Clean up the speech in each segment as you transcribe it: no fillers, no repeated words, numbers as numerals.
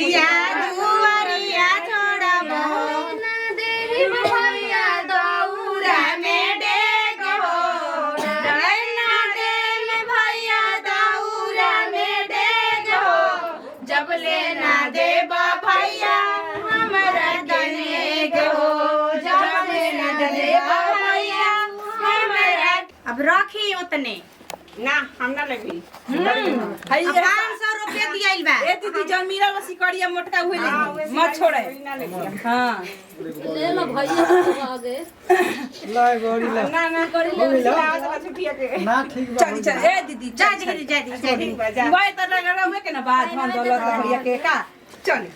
भैया दुआरिया छोड़बो ना देहि भैया दौरा में डेग हो ना देल भैया दौरा में डेग हो जब लेना देब भैया हमरा दनेग हो जब लेना देब भैया हमरा। अब रखी उतने ना हम ना लगी अब 500 रुपया दियाइल बा। ए दीदी जन मीरा वाला सिकड़िया मोटका हुए ले मत छोड़े हां ले लो भैया को आगे लाई गोरी ला ना ना करी ले लावा छुटिया के ना ठीक बा चल चल ए दीदी जा जा बाय त लगा हुए के ना बाद हम दौलत भैया के का चल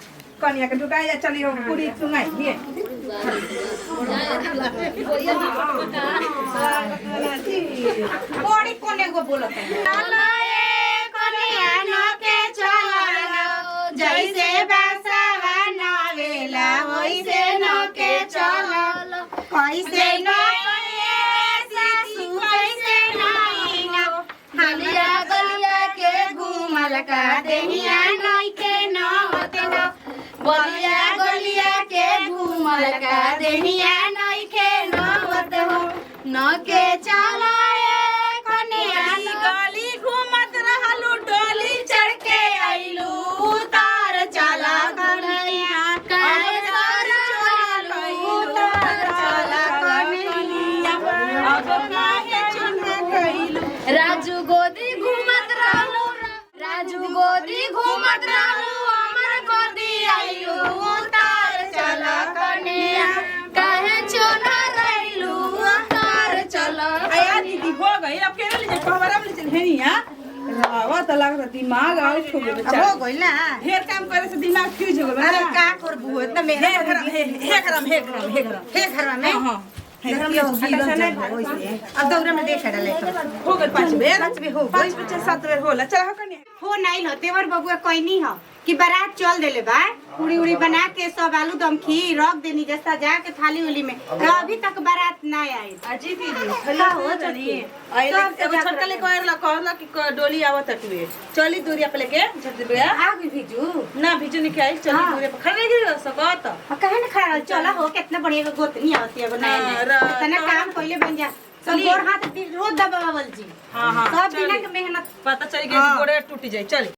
कनिया के दुकान जा चली हो पूरी सुनाई लिए कोड़ी कोने को बोलत है कनिया न के चलल जैसे बसवा नावेला वैसे न के चलल कैसे न सासू कैसे नहीं न गलिया गलिया के घूमल का देहिया नहीं के न होते न गलिया गलिया के घूमल का देहिया नहीं के न होते हो न के चलाए कन्या गली घूमत रहलू डोली चढ़ के आइलू उतार चला कन्या काहे सारा चलू उतार चला कन्या अब काहे चुना कइलू राजू गोदी घूमत रहलू राजू गोदी घूमत रहलू हमर गोदी आइलू उतार चला कन्या काहे चुना रइलू उतार चला। आया दीदी हो गई अब के ले खबर अब ले हेनिया रावा त लागत दिमाग आउ छोड़ बेचारा हो गइल ना ढेर काम करे से दिमाग फ्यूज हो गइल अरे का करबू इतना मेहनत हे करम हे घर में हां अब दौरा में देख डाले हो गइल 5 बेर 5 बेर हो पाँच बच्चे 7 बेर होला चल हो कन्या हो नहीं हो तेवर बबुआ कोई नहीं हो कि बारात चल देले बा पूरी उड़ी बना के सब आलू दम खीर रख देनी जैसा जाके थाली उली में अभी तक बारात ना आई अजी दीदी का हो जानी जानी आइले एगो छोटका ले कहला कि डोली आवत हटवे चली दूरिया पे लेके जल्दी बेया आगे भेजू ना भिजू निकाल चली दूरिया पे खड़े गिर सकत कहे ना खड़ा चला हो कितना बढ़िया गोतनी आवती है बनाए इतना काम पहले बन जा सब गोर हाथ रोज दबावल जी हां हां सब दिन के मेहनत पता चल गई गोड़े टूट जाई चल